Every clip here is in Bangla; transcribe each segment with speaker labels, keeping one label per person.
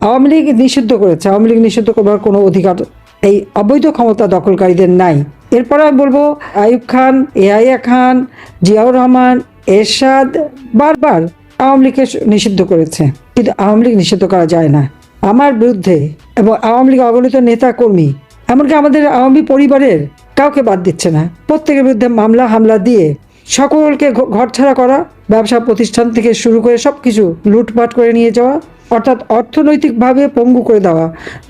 Speaker 1: আওয়ামী লীগ নিষিদ্ধ করেছে, আওয়ামী লীগ নিষিদ্ধ করবার কোনো অধিকার এই অবৈধ ক্ষমতা দখলকারীদের নাই। এরপর আমি বলবো আইয়ুব খান, এআইয়া খান, জিয়াউর রহমান, এরশাদ বারবার আওয়ামী লীগকে নিষিদ্ধ করেছে, কিন্তু আওয়ামী লীগ নিষিদ্ধ করা যায় না। আমার বিরুদ্ধে এবং আওয়ামী লীগ অগণিত নেতা কর্মী, এমনকি আমাদের আওয়ামী পরিবারের কাউকে বাদ দিচ্ছে না, প্রত্যেকের বিরুদ্ধে মামলা হামলা দিয়ে সকলকে ঘরছাড়া করা, ব্যবসা প্রতিষ্ঠান থেকে শুরু করে সব কিছু লুটপাট করে নিয়ে যাওয়া, অর্থাৎ অর্থনৈতিকভাবে পঙ্গু করে দেওয়া,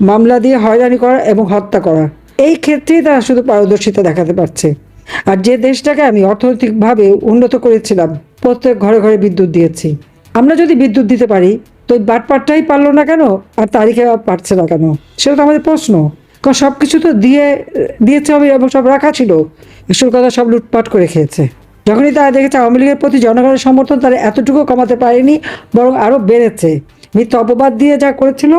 Speaker 1: মামলা দিয়ে হয়রানি করা এবং হত্যা করা। এই ক্ষেত্রেই তারা শুধু পারদর্শিতা দেখাতে পারছে। আর যে দেশটাকে আমি অর্থনৈতিকভাবে উন্নত করেছিলাম, প্রত্যেক ঘরে ঘরে বিদ্যুৎ দিয়েছি, আমরা যদি বিদ্যুৎ দিতে পারি তো ওই বাটপাটটাই পারলো না কেন, আর তারিখে পারছে না কেন? সেটা তো আমাদের প্রশ্ন। কারণ সব কিছু তো দিয়েছে আমি, এবং সব রাখা ছিল, আসল কথা সব লুটপাট করে খেয়েছে। যখনই তারা দেখেছে আওয়ামী লীগের প্রতি জনগণের সমর্থন তারা এতটুকু কমাতে পারেনি, বরং আরও বেড়েছে। মিথ্যা অপবাদ দিয়ে যা করেছিল,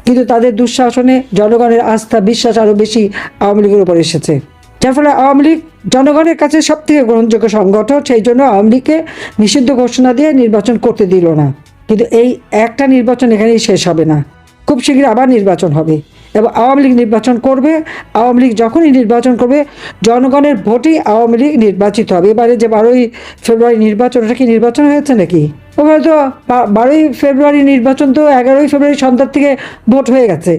Speaker 1: কিন্তু তাদের দুঃশাসনে জনগণের আস্থা বিশ্বাস আরও বেশি আওয়ামী লীগের উপর এসেছে, যার ফলে আওয়ামী লীগ জনগণের কাছে সব থেকে গ্রহণযোগ্য সংগঠন। সেই জন্য আওয়ামী লীগকে নিষিদ্ধ ঘোষণা দিয়ে নির্বাচন করতে দিল না। কিন্তু এই একটা নির্বাচন এখানেই শেষ হবে না, খুব শীঘ্র আবার নির্বাচন হবে এবং আওয়ামী লীগ নির্বাচন করবে। আওয়ামী লীগ যখনই নির্বাচন করবে, জনগণের ভোটেই আওয়ামী লীগ নির্বাচিত হবে। এবারে যে 12ই ফেব্রুয়ারি নির্বাচন, ওটা কি নির্বাচন হয়েছে নাকি? ওখানে তো 12ই ফেব্রুয়ারি নির্বাচন তো 11ই ফেব্রুয়ারি সন্ধ্যার থেকে ভোট হয়ে গেছে।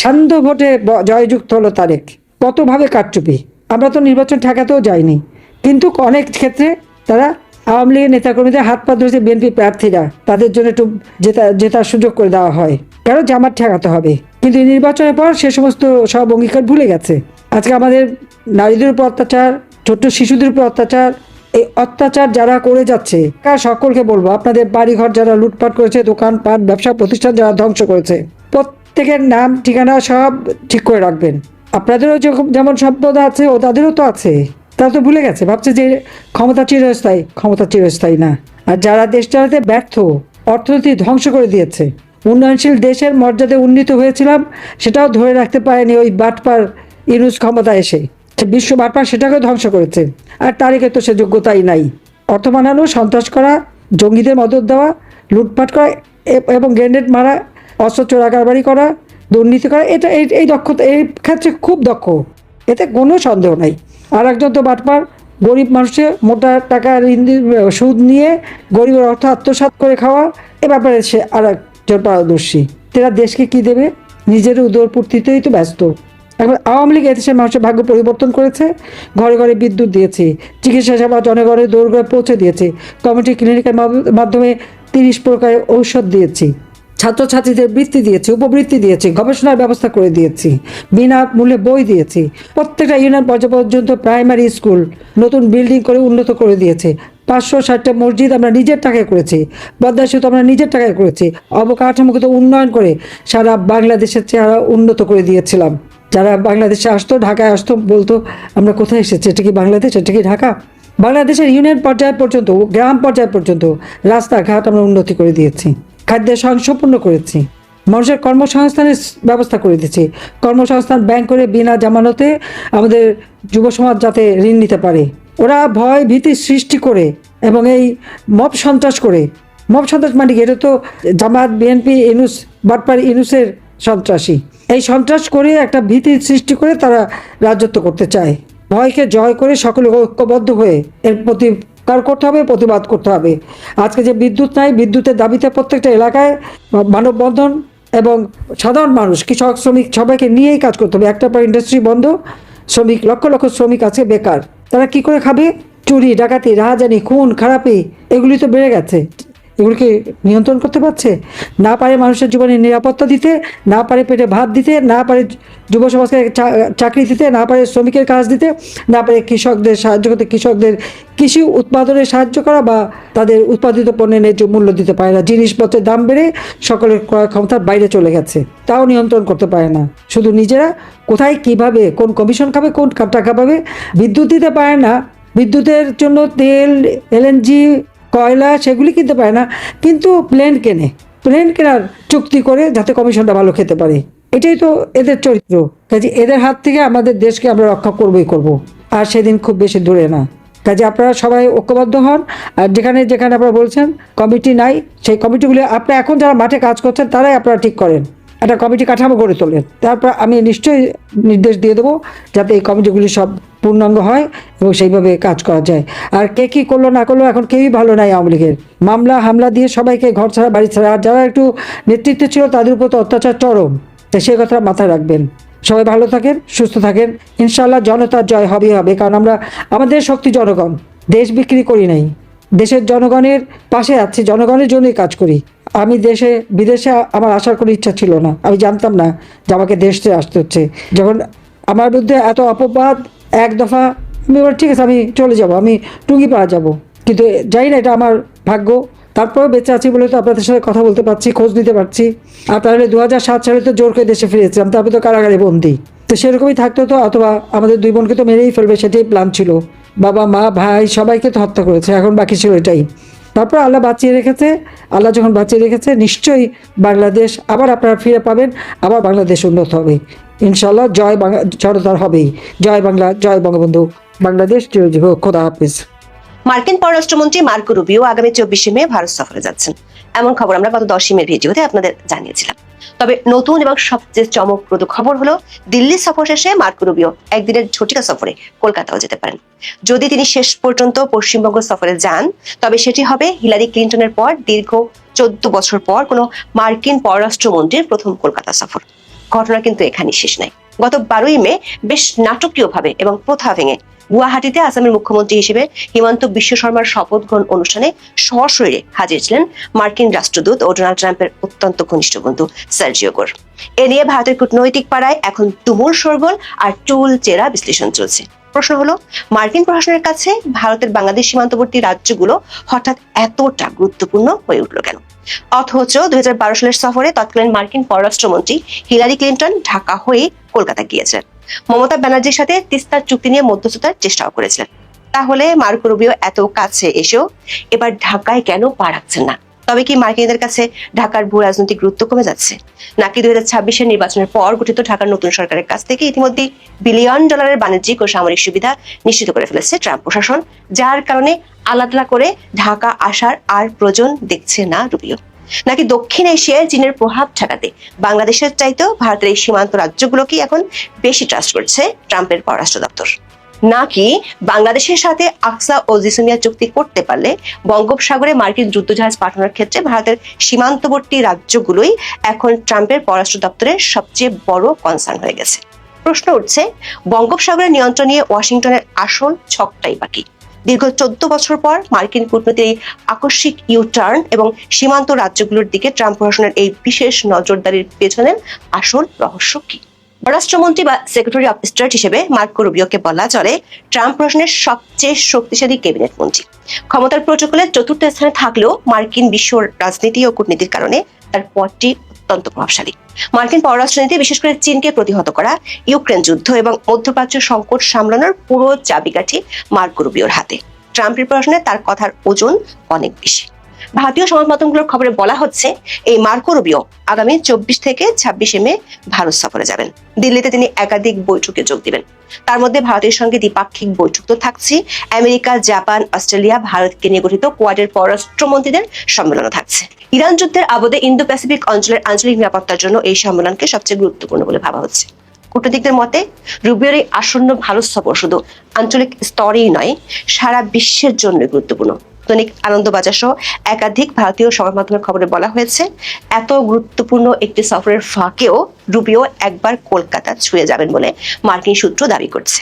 Speaker 1: সান্ধ্য ভোটে জয়যুক্ত হলো তারেক। কতভাবে কারচুপি! আমরা তো নির্বাচন ঠেকাতেও যাইনি, কিন্তু অনেক ক্ষেত্রে তারা আওয়ামী লীগের নেতাকর্মীদের হাত পা ধরেছে। বিএনপি প্রার্থীরা, তাদের জন্য একটু জেতার সুযোগ করে দেওয়া হয়, কারণ জামাত ঠেকাতে হবে। কিন্তু নির্বাচনের পর সে সমস্ত সব অঙ্গীকার ভুলে গেছে। আজকে আমাদের নারীদের উপর অত্যাচার, ছোট্ট শিশুদের উপর অত্যাচার, এই অত্যাচার যারা করে যাচ্ছে, কার সকলকে বলবো, আপনাদের বাড়িঘর যারা লুটপাট করেছে, দোকানপাট ব্যবসা প্রতিষ্ঠান যারা ধ্বংস করেছে, প্রত্যেকের নাম ঠিকানা সব ঠিক করে রাখবেন। আপনাদেরও যেমন সম্পদ আছে, ও তাদেরও তো আছে। তারা তো ভুলে গেছে, ভাবছে যে ক্ষমতা চিরস্থায়ী। ক্ষমতা চিরস্থায়ী না। আর যারা দেশ চালাতে ব্যর্থ, অর্থনীতি ধ্বংস করে দিয়েছে, উন্নয়নশীল দেশের মর্যাদায় উন্নীত হয়েছিলাম, সেটাও ধরে রাখতে পারেনি ওই বাটপার ইউনূস ক্ষমতা এসে। বিশ্ব বাটপার সেটাকেও ধ্বংস করেছে। আর তারিখে তো সে যোগ্যতাই নাই। অর্থ বানানো, সন্ত্রাস করা, জঙ্গিদের মদত দেওয়া, লুটপাট করা এবং গ্রেনেড মারা, অস্ত্র চোরাকারবারি করা, দুর্নীতি করা, এটা এই দক্ষতা এই ক্ষেত্রে খুব দক্ষ, এতে কোনো সন্দেহ নাই। আর একজন তো বাটপার, গরিব মানুষের মোটা টাকার সুদ নিয়ে গরিবের অর্থ আত্মসাৎ করে খাওয়া, এ ব্যাপারে সে আর একজন পারদর্শী। তারা দেশকে কি দেবে? নিজের উদরপূর্তিতেই তো ব্যস্ত। এখন আওয়ামী লীগ এদেশের মানুষের ভাগ্য পরিবর্তন করেছে। ঘরে ঘরে বিদ্যুৎ দিয়েছে, চিকিৎসা সেবা জনগণের দৌড়গড়ে পৌঁছে দিয়েছে, কমিউনিটি ক্লিনিকের মাধ্যমে 30 প্রকারের ঔষধ দিয়েছি, ছাত্রছাত্রীদের বৃত্তি দিয়েছি, উপবৃত্তি দিয়েছি, গবেষণার ব্যবস্থা করে দিয়েছি, বিনামূল্যে বই দিয়েছি, প্রত্যেকটা ইউনিয়ন পর্যায় পর্যন্ত প্রাইমারি স্কুল নতুন বিল্ডিং করে উন্নত করে দিয়েছে, 560টা মসজিদ আমরা নিজের টাকায় করেছি, পদ্মা সেতু আমরা নিজের টাকায় করেছি, অবকাঠামোগত উন্নয়ন করে সারা বাংলাদেশের চেহারা উন্নত করে দিয়েছিলাম। যারা বাংলাদেশে আসতো, ঢাকায় আসতো, বলতো আমরা কোথায় এসেছি, এটা কি বাংলাদেশ, এটা কি ঢাকা? বাংলাদেশের ইউনিয়ন পর্যায় পর্যন্ত, গ্রাম পর্যায় পর্যন্ত রাস্তাঘাট আমরা উন্নতি করে দিয়েছি, খাদ্যের স্বয়ংসম্পূর্ণ করেছি, মানুষের কর্মসংস্থানের ব্যবস্থা করে দিয়েছি, কর্মসংস্থান ব্যাংক করে বিনা জামানতে আমাদের যুব সমাজ যাতে ঋণ নিতে পারে। ওরা ভয় ভীতি সৃষ্টি করে এবং এই মব সন্ত্রাস করে, মব সন্ত্রাস মানে কি? এটা তো জামাত, বিএনপি, ইউনূস বাটপার ইউনূসের সন্ত্রাসী। এই সন্ত্রাস করে একটা ভীতি সৃষ্টি করে তারা রাজত্ব করতে চায়। ভয়কে জয় করে সকলে ঐক্যবদ্ধ হয়ে এর প্রতিকার করতে হবে, প্রতিবাদ করতে হবে। আজকে যে বিদ্যুৎ নাই, বিদ্যুতের দাবিতে প্রত্যেকটা এলাকায় মানববন্ধন এবং সাধারণ মানুষ, কৃষক, শ্রমিক সবাইকে নিয়েই কাজ করতে হবে। একটা পর ইন্ডাস্ট্রি বন্ধ, শ্রমিক, লক্ষ লক্ষ শ্রমিক আছে বেকার, তারা কি করে খাবে? চুরি, ডাকাতি, রাহাজানি, খুন খারাপি, এগুলি তো বেড়ে গেছে। এগুলিকে নিয়ন্ত্রণ করতে পারছে না, পারে মানুষের জীবনে নিরাপত্তা দিতে, না পারে পেটে ভাত দিতে, না পারে যুব সমাজকে চাকরি দিতে, না পারে শ্রমিকের কাজ দিতে, না পারে কৃষকদের সাহায্য করতে, কৃষকদের কৃষি উৎপাদনে সাহায্য করা বা তাদের উৎপাদিত পণ্যের ন্যায্য মূল্য দিতে পারে না। জিনিসপত্রের দাম বেড়ে সকলের ক্রয় ক্ষমতার বাইরে চলে গেছে, তাও নিয়ন্ত্রণ করতে পারে না। শুধু নিজেরা কোথায় কিভাবে কোন কমিশন খাবে, কোন টাকা পাবে, বিদ্যুৎ দিতে পারে না। বিদ্যুতের জন্য তেল, এলএনজি, কয়লা সেগুলি কিনতে পারে না, কিন্তু প্লেন কেনার চুক্তি করে যাতে কমিশনটা ভালো খেতে পারে। এটাই তো এদের চরিত্র। কাজে এদের হাত থেকে আমাদের দেশকে আমরা রক্ষা করবই করব, আর সেদিন খুব বেশি দূরে না। কাজে আপনারা সবাই ঐক্যবদ্ধ হন। আর যেখানে যেখানে আপনারা বলছেন কমিটি নাই, সেই কমিটিগুলি আপনারা এখন যারা মাঠে কাজ করছেন তারাই আপনারা ঠিক করেন। একটা কমিটি কাঠামো গড়ে তোলেন। তারপর আমি নিশ্চয়ই নির্দেশ দিয়ে দেবো যাতে এই কমিটিগুলি সব পূর্ণাঙ্গ হয় এবং সেইভাবে কাজ করা যায়। আর কে কী করলো না করলো এখন কেউই ভালো নাই আওয়ামী লীগের। মামলা হামলা দিয়ে সবাইকে ঘর ছাড়া বাড়ি ছাড়া, আর যারা একটু নেতৃত্ব ছিল তাদের উপর তো অত্যাচার চরম। তাই সেই কথা মাথায় রাখবেন। সবাই ভালো থাকেন, সুস্থ থাকেন। ইনশাআল্লাহ জনতার জয় হবেই হবে, কারণ আমরা আমাদের শক্তি জনগণ, দেশ বিক্রি করি নাই, দেশের জনগণের পাশে আছি, জনগণের জন্যই কাজ করি। আমি দেশে বিদেশে আমার আসার কোনো ইচ্ছা ছিল না, আমি জানতাম না যে আমাকে দেশে আসতে হচ্ছে। যখন আমার বিরুদ্ধে এত অপবাদ, এক দফা আমি বলি ঠিক আছে আমি চলে যাব, আমি টুঙ্গিপাড়া যাব, কিন্তু যাই না, এটা আমার ভাগ্য। তারপরেও বেঁচে আছি বলে তো আপনাদের সাথে কথা বলতে পারছি, খোঁজ নিতে পারছি। আর তাহলে 2007 সালে তো জোর করে দেশে ফিরেছিলাম, তারপরে তো কারাগারে বন্দি। তো সেরকমই থাকতো তো, অথবা আমাদের দুই বোনকে তো মেরেই ফেলবে, সেটাই প্ল্যান ছিল। বাবা মা ভাই সবাইকে তো হত্যা করেছে, এখন বাকি ছিল এটাই। তারপর আল্লাহ বাঁচিয়ে রেখেছে। আল্লাহ যখন বাঁচিয়ে রেখেছে, নিশ্চয়ই বাংলাদেশ আবার আপনারা ফিরে পাবেন, আবার বাংলাদেশ উন্নত হবে ইনশাআল্লাহ। জয় বাংলা, জনতার হবেই। জয় বাংলা, জয় বঙ্গবন্ধু, বাংলাদেশ চিরজীবী হোক। খোদা হাফিজ।
Speaker 2: মার্কিন পররাষ্ট্রমন্ত্রী মার্কো রুবিও আগামী 24শে মে ভারত সফরে যাচ্ছেন, এমন খবর আমরা গত 10ই মে ভিডিওতে আপনাদের জানিয়েছিলাম। তবে নতুন এবং সবচেয়ে চমকপ্রদ খবর হলো, দিল্লি সফর শেষে মার্কো রুবিও একদিনের ঝটিকা সফরে কলকাতাও যেতে পারেন। যদি তিনি শেষ পর্যন্ত পশ্চিমবঙ্গ সফরে যান, তবে সেটি হবে হিলারি ক্লিন্টনের পর দীর্ঘ 14 বছর পর কোনো মার্কিন পররাষ্ট্রমন্ত্রীর প্রথম কলকাতা সফর। ঘটনা কিন্তু এখানেই শেষ নাই। গত 12ই মে বেশ নাটকীয়ভাবে এবং প্রথা ভেঙে গুয়াহাটিতে আসামের মুখ্যমন্ত্রী হিসেবে হিমন্ত বিশ্ব শর্মার শপথ গ্রহণ অনুষ্ঠানে সশরীরে হাজির ছিলেন মার্কিন রাষ্ট্রদূত ও ডোনাল্ড ট্রাম্পের অত্যন্ত ঘনিষ্ঠ বন্ধু সার্জিও গোর। এ নিয়ে ভারতের কূটনৈতিক পাড়ায় এখন তুমুল শোরগোল আর চুল চেরা বিশ্লেষণ চলছে। প্রশ্ন হলো, মার্কিন প্রশাসনের কাছে ভারতের বাংলাদেশ সীমান্তবর্তী রাজ্যগুলো হঠাৎ এতটা গুরুত্বপূর্ণ হয়ে উঠল কেন? অথচ 2012 সালের সফরে তৎকালীন মার্কিন পররাষ্ট্রমন্ত্রী হিলারি ক্লিন্টন ঢাকা হয়ে কলকাতা গিয়েছিলেন। মমতা ব্যানার্জির সাথে তিস্তার চুক্তি নিয়ে মধ্যস্থতার চেষ্টাও করেছিলেন। তাহলে মার্কো রুবিও এত কাছে এসেও এবার ঢাকায় কেন পা রাখছেন না? তবে কি মার্কিনদের কাছে ঢাকার ভূ রাজনৈতিক গুরুত্ব কমে যাচ্ছে, নাকি 2026-এর নির্বাচনের পর গঠিত ঢাকার নতুন সরকারের কাছ থেকে ইতিমধ্যে বিলিয়ন ডলারের বাণিজ্যিক ও সামরিক সুবিধা নিশ্চিত করে ফেলেছে ট্রাম্প প্রশাসন, যার কারণে আলাদা করে ঢাকা আসার আর প্রয়োজন দেখছে না রুবিও? নাকি দক্ষিণ এশিয়ায় চীনের প্রভাব ঠেকাতে বাংলাদেশের চাইতেও ভারতের এই সীমান্ত রাজ্যগুলোকে এখন বেশি ট্রাস্ট করছে ট্রাম্পের পররাষ্ট্র দপ্তর? নাকি বাংলাদেশের সাথে আকসা ও জিসুমিয়া চুক্তি করতে পারলে বঙ্গোপসাগরে মার্কিন যুদ্ধজাহাজ পাঠানোর ক্ষেত্রে ভারতের সীমান্তবর্তী রাজ্যগুলোই এখন ট্রাম্পের পররাষ্ট্র দপ্তরের সবচেয়ে বড় কনসার্ন হয়ে গেছে? প্রশ্ন উঠছে, বঙ্গোপসাগরের নিয়ন্ত্রণ নিয়ে ওয়াশিংটনের আসল ছকটাই বাকি। দীর্ঘ 14 বছর পর মার্কিন কূটনীতির এই আকস্মিক ইউটার্ন এবং সীমান্ত রাজ্যগুলোর দিকে ট্রাম্প প্রশাসনের এই বিশেষ নজরদারির পেছনের আসল রহস্য কি? পররাষ্ট্রমন্ত্রী বা সেক্রেটারি অফ স্টেট হিসেবে মার্কো রুবিওকে বলা চলে ট্রাম্প প্রশাসনের সবচেয়ে শক্তিশালী ক্যাবিনেট মন্ত্রী। ক্ষমতার প্রোটোকলে চতুর্থ স্থানে থাকলেও মার্কিন বিশ্ব রাজনীতি ও কূটনীতির কারণে তার পদটি অত্যন্ত প্রভাবশালী। মার্কিন পররাষ্ট্রনীতি, বিশেষ করে চীনকে প্রতিহত করা, ইউক্রেন যুদ্ধ এবং মধ্যপ্রাচ্য সংকট সামলানোর পুরো চাবিকাঠি মার্কো রুবিওর হাতে। ট্রাম্পের প্রশাসনে তার কথার ওজন অনেক বেশি। ভারতীয় সংবাদ মাধ্যমগুলোর খবরে বলা হচ্ছে, এই মার্কো রুবিও আগামী 24 থেকে 26শে মে ভারত সফরে যাবেন। দিল্লিতে তিনি একাধিক বৈঠকে যোগ দিবেন। তার মধ্যে ভারতের সঙ্গে দ্বিপাক্ষিক বৈঠক তো থাকছে, আমেরিকা, জাপান, অস্ট্রেলিয়া, ভারতকে নিয়ে গঠিত কোয়াডের পররাষ্ট্রমন্ত্রীদের সম্মেলনও থাকছে। ইরান যুদ্ধের আবহে ইন্দো প্যাসিফিক অঞ্চলের আঞ্চলিক নিরাপত্তার জন্য এই সম্মেলনকে সবচেয়ে গুরুত্বপূর্ণ বলে ভাবা হচ্ছে। কূটনীতিকদের মতে রুবিওর এই আসন্ন ভারত সফর শুধু আঞ্চলিক স্তরেই নয়, সারা বিশ্বের জন্য গুরুত্বপূর্ণ। দৈনিক আনন্দবাজার সহ একাধিক ভারতীয় সংবাদ মাধ্যমের খবরে বলা হয়েছে, এত গুরুত্বপূর্ণ একটি সফরের ফাঁকেও রুবিও একবার কলকাতা ছুঁয়ে যাবেন বলে মার্কিন সূত্র দাবি করছে।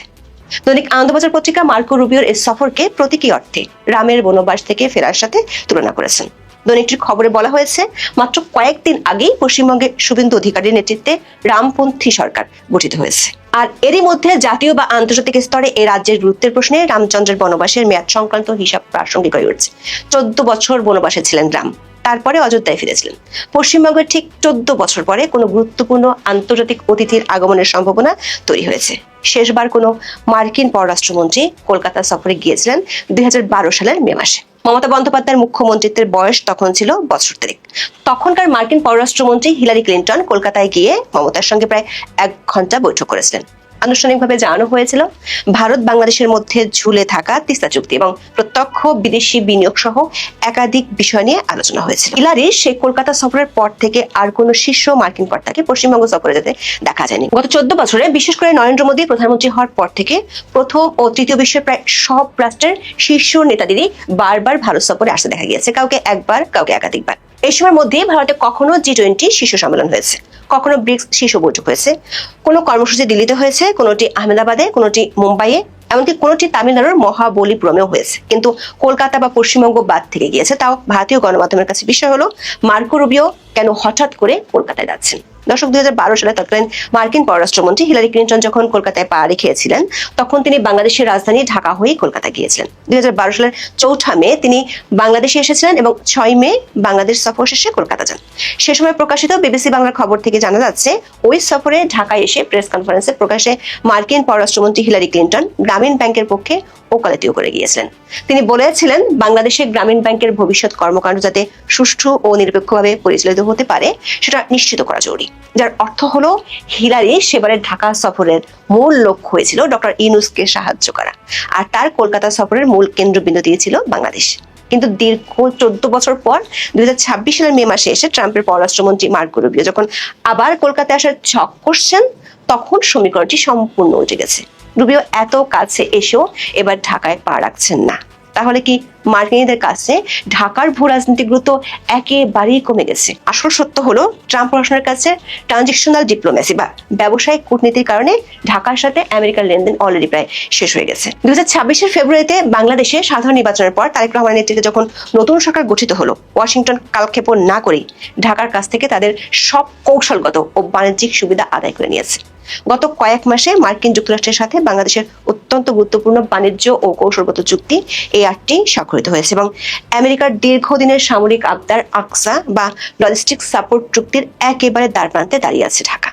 Speaker 2: দৈনিক আনন্দবাজার পত্রিকা মার্কো রুবিওর এই সফরকে প্রতীকী অর্থে রামের বনবাস থেকে ফেরার সাথে তুলনা করেছেন। দৈনিকটির খবরে বলা হয়েছে, মাত্র কয়েকদিন আগেই পশ্চিমবঙ্গে শুভেন্দু অধিকারীর নেতৃত্বে রামপন্থী সরকার গঠিত হয়েছে। আর এরই মধ্যে জাতীয় বা আন্তর্জাতিক স্তরে এই রাজ্যের গুরুত্বের প্রশ্নে রামচন্দ্রের বনবাসের মেয়াদ সংক্রান্ত হিসাব প্রাসঙ্গিক হয়ে উঠছে। 14 বছর বনবাসে ছিলেন রাম, তারপরে অযোধ্যায় ফিরেছিলেন। পশ্চিমবঙ্গের ঠিক 14 বছর পরে কোনো গুরুত্বপূর্ণ আন্তর্জাতিক অতিথির আগমনের সম্ভাবনা তৈরি হয়েছে। শেষবার কোনো মার্কিন পররাষ্ট্রমন্ত্রী কলকাতা সফরে গিয়েছিলেন 2012 সালের মে মাসে। মমতা বন্দ্যোপাধ্যায়ের মুখ্যমন্ত্রীত্বের বয়স তখন ছিল বছর 3। তখনকার মার্কিন পররাষ্ট্রমন্ত্রী হিলারি ক্লিন্টন কলকাতায় গিয়ে মমতার সঙ্গে প্রায় 1 ঘন্টা বৈঠক করেছিলেন। আনুষ্ঠানিকভাবে জানানো হয়েছিল ভারত বাংলাদেশের মধ্যে ঝুলে থাকা তিস্তা চুক্তি এবং প্রত্যক্ষ বিদেশি বিনিয়োগ সহ একাধিক বিষয় নিয়ে আলোচনা হয়েছিল। হিলারির সেই কলকাতা সফরের পর থেকে আর কোনো শীর্ষ মার্কিন কর্তাকে পশ্চিমবঙ্গ সফরে যেতে দেখা যায়নি। গত 14 বছরে বিশেষ করে নরেন্দ্র মোদী প্রধানমন্ত্রী হওয়ার পর থেকে প্রথম ও তৃতীয় বিশ্বের প্রায় সব রাষ্ট্রের শীর্ষ নেতাদেরই বারবার ভারত সফরে আসতে দেখা গিয়েছে, কাউকে একবার কাউকে একাধিকবার। এই সময়ের মধ্যে ভারতে কখনো G20 শীর্ষ সম্মেলন হয়েছে, কখনো ব্রিক্স শীর্ষ বৈঠক হয়েছে, কোনো কর্মসূচি দিল্লিতে হয়েছে, কোনোটি আহমেদাবাদে, কোনোটি মুম্বাইয়ে, এমনকি কোনোটি তামিলনাড়ুর মহাবলীপুরমেও হয়েছে। কিন্তু কলকাতা বা পশ্চিমবঙ্গ বাদ থেকে গিয়েছে। তাও ভারতীয় গণমাধ্যমের কাছে বিষয় হলো মার্কো রুবিও কেন হঠাৎ করে কলকাতায় যাচ্ছেন। দর্শক, 2012 সালে তৎকালীন মার্কিন পররাষ্ট্রমন্ত্রী হিলারি ক্লিন্টন যখন কলকাতায় পা রেখেছিলেন তখন তিনি বাংলাদেশের রাজধানী ঢাকা হয়েই কলকাতা গিয়েছিলেন। 2012 সালের 4 মে তিনি বাংলাদেশে এসেছিলেন এবং 6 মে বাংলাদেশ সফর শেষে কলকাতা যান। সে সময় প্রকাশিত বিবিসি বাংলার খবর থেকে জানা যাচ্ছে ওই সফরে ঢাকায় এসে প্রেস কনফারেন্সে প্রকাশে মার্কিন পররাষ্ট্রমন্ত্রী হিলারি ক্লিন্টন গ্রামীণ ব্যাংকের পক্ষে ওকালতিও করে গিয়েছিলেন। তিনি বলেছিলেন বাংলাদেশে গ্রামীণ ব্যাংকের ভবিষ্যৎ কর্মকাণ্ড যাতে সুষ্ঠু ও নিরপেক্ষভাবে পরিচালিত হতে পারে সেটা নিশ্চিত করা জরুরি। যার অর্থ হলো হিলারি সেবারের ঢাকা সফরের মূল লক্ষ্য হয়েছিল ডক্টর ইউনূসকে সাহায্য করা, আর তার কলকাতা সফরের মূল কেন্দ্রবিন্দু দিয়েছিল বাংলাদেশ। কিন্তু দীর্ঘ 14 বছর পর 2026 সালের মে মাসে এসে ট্রাম্পের পররাষ্ট্রমন্ত্রী মার্কো রুবিও যখন আবার কলকাতায় আসার ছক করছেন তখন সমীকরণটি সম্পূর্ণ উল্টে গেছে। রুবিও এত কাছে এসেও এবার ঢাকায় পা রাখছেন না। তাহলে কি মার্কিনীদের কাছে ঢাকার ভূ রাজনৈতিক গুরুত্ব একেবারেই কমে গেছে? আসল সত্য হলো ট্রাম্প প্রশাসনের কাছে ট্রানজিশনাল ডিপ্লোমেসি বা ব্যবসায়িক কূটনীতির কারণে ঢাকার সাথে আমেরিকার লেনদেন অলরেডি প্রায় শেষ হয়ে গেছে। 2026 ফেব্রুয়ারিতে বাংলাদেশে সাধারণ নির্বাচনের পর তারেক রহমানের নেতৃত্বে যখন নতুন সরকার গঠিত হলো, ওয়াশিংটন কালক্ষেপণ না করেই ঢাকার কাছ থেকে তাদের সব কৌশলগত ও বাণিজ্যিক সুবিধা আদায় করে নিয়েছে। গত কয়েক মাসে মার্কিন যুক্তরাষ্ট্রের সাথে বাংলাদেশের অত্যন্ত গুরুত্বপূর্ণ বাণিজ্য ও কৌশলগত চুক্তি ART স্বাক্ষরিত হয়েছে এবং আমেরিকার দীর্ঘদিনের সামরিক আবদার আকসা বা লজিস্টিক সাপোর্ট চুক্তির একেবারে দ্বারপ্রান্তে দাঁড়িয়ে আছে ঢাকা।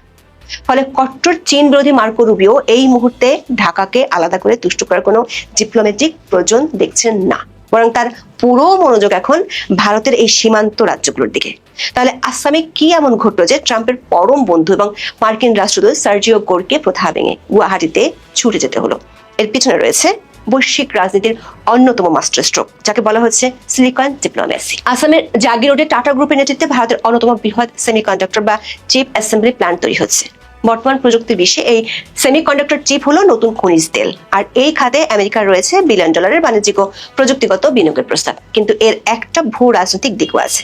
Speaker 2: ফলে কট্টর চীন বিরোধী মার্কো রুবিও এই মুহূর্তে ঢাকাকে আলাদা করে তুষ্ট করার কোনো ডিপ্লোম্যাটিক প্রয়োজন দেখছেন না, বরং তার পুরো মনোযোগ এখন ভারতের এই সীমান্ত রাজ্যগুলোর দিকে। তাহলে আসামে কি এমন ঘটলো যে ট্রাম্পের পরম বন্ধু এবং মার্কিন রাষ্ট্রদূত সার্জিও গোরকে প্রথা ভেঙে গুয়াহাটিতে ছুটে যেতে হলো? এর পিছনে রয়েছে বৈশ্বিক রাজনীতির অন্যতম মাস্টার স্ট্রোক, যাকে বলা হচ্ছে সিলিকন ডিপ্লোমেসি। আসামের জাগি রোডে টাটা গ্রুপের নেতৃত্বে ভারতের অন্যতম বৃহৎ সেমিকন্ডাক্টর বা চিপ অ্যাসেম্বলি প্ল্যান্ট তৈরি হচ্ছে। বর্তমান প্রযুক্তির বিশ্বে এই সেমিকন্ডাক্টর চিপ হলো নতুন খনিজ তেল, আর এই খাতে আমেরিকার রয়েছে $1 বিলিয়ন বাণিজ্যিক ও প্রযুক্তিগত বিনিয়োগের প্রস্তাব। কিন্তু এর একটা ভূ রাজনৈতিক দিকও আছে।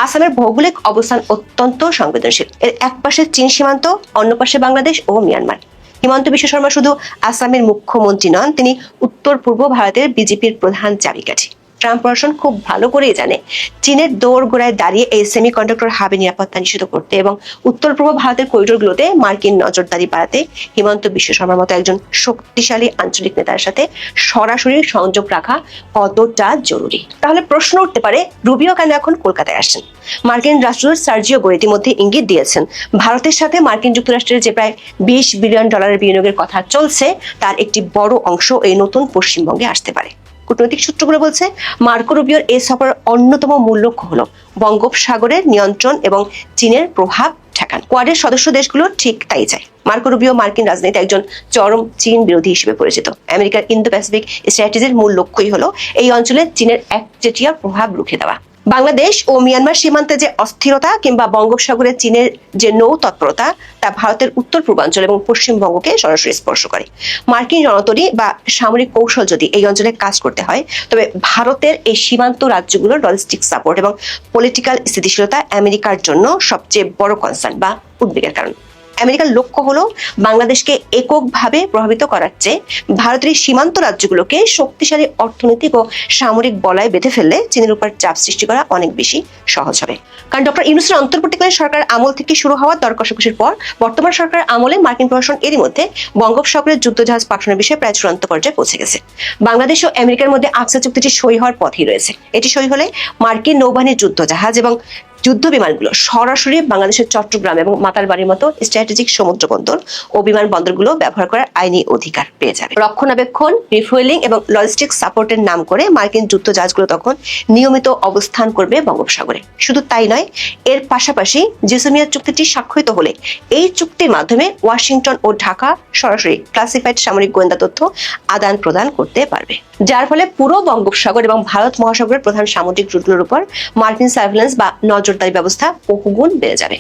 Speaker 2: আসামের ভৌগোলিক অবস্থান অত্যন্ত সংবেদনশীল। এর এক পাশে চীন সীমান্ত, অন্য পাশে বাংলাদেশ ও মিয়ানমার। হিমন্ত বিশ্ব শর্মা শুধু আসামের মুখ্যমন্ত্রী নন, তিনি উত্তর পূর্ব ভারতের বিজেপির প্রধান চাবিকাঠি। ট্রাম্প প্রশাসন খুব ভালো করেই জানে চীনের দোরগোড়ায় দাঁড়িয়ে এই সেমিকন্ডাক্টর হাবের নিরাপত্তা নিশ্চিত করতে এবং উত্তর পূর্ব ভারতের করিডোরগুলোতে মার্কিন নজরদারি বাড়াতে হিমন্ত বিশ্ব শর্মার মতো একজন শক্তিশালী আঞ্চলিক নেতার সাথে সরাসরি সংযোগ রাখা কতটা জরুরি। তাহলে প্রশ্ন উঠতে পারে, রুবিও কেন এখন কলকাতায় আসছেন? মার্কিন রাষ্ট্রদূত সার্জিও গোর ইতিমধ্যে ইঙ্গিত দিয়েছেন ভারতের সাথে মার্কিন যুক্তরাষ্ট্রের যে প্রায় $20 বিলিয়ন বিনিয়োগের কথা চলছে তার একটি বড় অংশ এই নতুন পশ্চিমবঙ্গে আসতে পারে। কূটনৈতিক সূত্রগুলো বলছে মার্কো রুবিওর এই সফরের অন্যতম মূল লক্ষ্য হলো বঙ্গোপসাগরের নিয়ন্ত্রণ এবং চীনের প্রভাব ঠেকানো। কোয়াডের সদস্য দেশগুলো ঠিক তাই চায়। মার্কো রুবিও মার্কিন রাজনীতিতে একজন চরম চীন বিরোধী হিসেবে পরিচিত। আমেরিকার ইন্দো প্যাসিফিক স্ট্র্যাটেজির মূল লক্ষ্যই হলো এই অঞ্চলে চীনের একচেটিয়া প্রভাব রুখে দেওয়া। বাংলাদেশ ও মিয়ানমার সীমান্তে যে অস্থিরতা কিংবা বঙ্গোপসাগরে চীনের যে নৌ তৎপরতা তা ভারতের উত্তর পূর্বাঞ্চল এবং পশ্চিমবঙ্গকে সরাসরি স্পর্শ করে। মার্কিন রণতরী বা সামরিক কৌশল যদি এই অঞ্চলে কাজ করতে হয় তবে ভারতের এই সীমান্ত রাজ্যগুলোর লজিস্টিক সাপোর্ট এবং পলিটিক্যাল স্থিতিশীলতা আমেরিকার জন্য সবচেয়ে বড় কনসার্ন বা উদ্বেগের কারণ। আমেরিকার লক্ষ্য হলো বাংলাদেশকে এককভাবে প্রভাবিত করার চেয়ে ভারতের সীমান্ত রাজ্যগুলোকে শক্তিশালী অর্থনৈতিক ও সামরিক বলয় বেঁধে ফেললে চীনের উপর চাপ সৃষ্টি করা অনেক বেশি সহজ হবে। কারণ ডক্টর ইউনূসের অন্তর্বর্তীকালীন সরকার আমল থেকে শুরু হওয়া দর কষাকষির পর বর্তমান সরকার আমলে মার্কিন প্রশাসন এরই মধ্যে বঙ্গোপসাগরের যুদ্ধজাহাজ পাঠানোর বিষয়ে প্রায় চূড়ান্ত পর্যায়ে পৌঁছে গেছে। বাংলাদেশ ও আমেরিকার মধ্যে আকসা চুক্তিটি সই হওয়ার পথেই রয়েছে। এটি সই হলে মার্কিন নৌবাহিনীর যুদ্ধজাহাজ এবং যুদ্ধ বিমানগুলো সরাসরি বাংলাদেশের চট্টগ্রাম এবং মাতারবাড়ির মতো স্ট্র্যাটেজিক সমুদ্র বন্দর ও বিমানবন্দরগুলো ব্যবহার করার আইনি অধিকার পেয়ে যাবে। রক্ষণাবেক্ষণ, রিফুয়েলিং এবং লজিস্টিক সাপোর্টের নাম করে মার্কিন যুদ্ধ জাহাজগুলো তখন নিয়মিত অবস্থান করবে বঙ্গোপসাগরে। শুধু তাই নয়, এর পাশাপাশি জেসমিয়া চুক্তিটি স্বাক্ষরিত হলে এই চুক্তির মাধ্যমে ওয়াশিংটন ও ঢাকা সরাসরি ক্লাসিফাইড সামরিক গোয়েন্দা তথ্য আদান প্রদান করতে পারবে, যার ফলে পুরো বঙ্গোপসাগর এবং ভারত মহাসাগরের প্রধান সামুদ্রিক রুটগুলোর উপর মার্কিন সার্ভেলেন্স বা নজরদারি ব্যবস্থা বহুগুণ বেড়ে যাবে।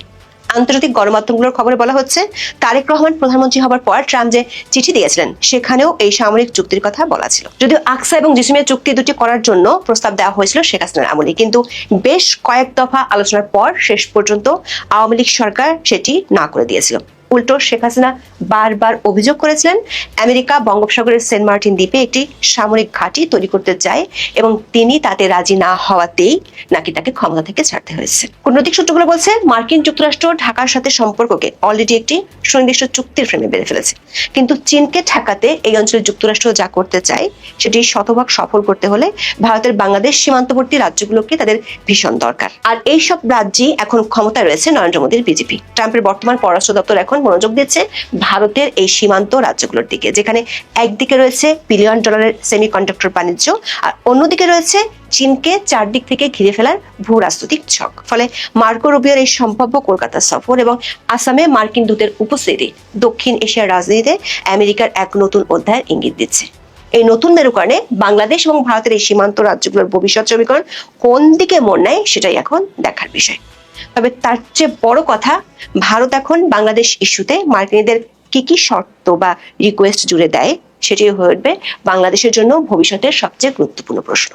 Speaker 2: আন্তর্জাতিক গণমাধ্যমগুলোর খবরে বলা হচ্ছে, তারেক রহমান প্রধানমন্ত্রী হবার পর ট্রাম্প যে চিঠি দিয়েছিলেন সেখানেও এই সামরিক চুক্তির কথা বলা ছিল। যদিও আকসা এবং জেসমিয়া চুক্তি দুটি করার জন্য প্রস্তাব দেওয়া হয়েছিল শেখ হাসিনার আমলে, কিন্তু বেশ কয়েক দফা আলোচনার পর শেষ পর্যন্ত আওয়ামী লীগ সরকার সেটি না করে দিয়েছিল। উল্টো শেখ হাসিনা বারবার অভিযোগ করেছিলেন আমেরিকা বঙ্গোপসাগরের সেন্ট মার্টিন দ্বীপে একটি সামরিক ঘাঁটি তৈরি করতে চায় এবং তিনি তাতে রাজি না হওয়াতেই নাকি তাকে ক্ষমতা থেকে ছাড়তে হয়েছে। কূটনৈতিক সূত্রগুলো বলছে, মার্কিন যুক্তরাষ্ট্র ঢাকার সাথে সম্পর্ককে অলরেডি একটি সুনির্দিষ্ট চুক্তির ফ্রেমে বেঁধে ফেলেছে, কিন্তু চীনকে ঠেকাতে এই অঞ্চলে যুক্তরাষ্ট্র যা করতে চায় সেটি শতভাগ সফল করতে হলে ভারতের বাংলাদেশ সীমান্তবর্তী রাজ্যগুলোকে তাদের ভীষণ দরকার। আর এইসব রাজ্যই এখন ক্ষমতায় রয়েছে নরেন্দ্র মোদীর বিজেপি। ট্রাম্পের বর্তমান পররাষ্ট্র দপ্তর এখন মনোযোগ দিচ্ছে ভারতের এই সীমান্ত রাজ্যগুলোর দিকে, যেখানে একদিকে রয়েছে বিলিয়ন ডলারের সেমিকন্ডাক্টর বাণিজ্য আর অন্যদিকে রয়েছে চীনকে চারদিক থেকে ঘিরে ফেলার ভূ রাজনৈতিক ছক। ফলে মার্কো রুবিওর এই সম্ভাব্য কলকাতা সফর এবং আসামে মার্কিন দূতের উপস্থিতি দক্ষিণ এশিয়ার রাজনীতিতে আমেরিকার এক নতুন অধ্যায়ের ইঙ্গিত দিচ্ছে। এই নতুন মেরুকরণে বাংলাদেশ এবং ভারতের এই সীমান্ত রাজ্যগুলোর ভবিষ্যৎ সমীকরণ কোন দিকে মোড় নেয় সেটাই এখন দেখার বিষয়। তবে তার চেয়ে বড় কথা, ভারত এখন বাংলাদেশ ইস্যুতে মার্কিনীদের কি শর্ত বা রিকোয়েস্ট জুড়ে দেয় সেটাই হয়ে উঠবে বাংলাদেশের জন্য ভবিষ্যতের সবচেয়ে গুরুত্বপূর্ণ প্রশ্ন।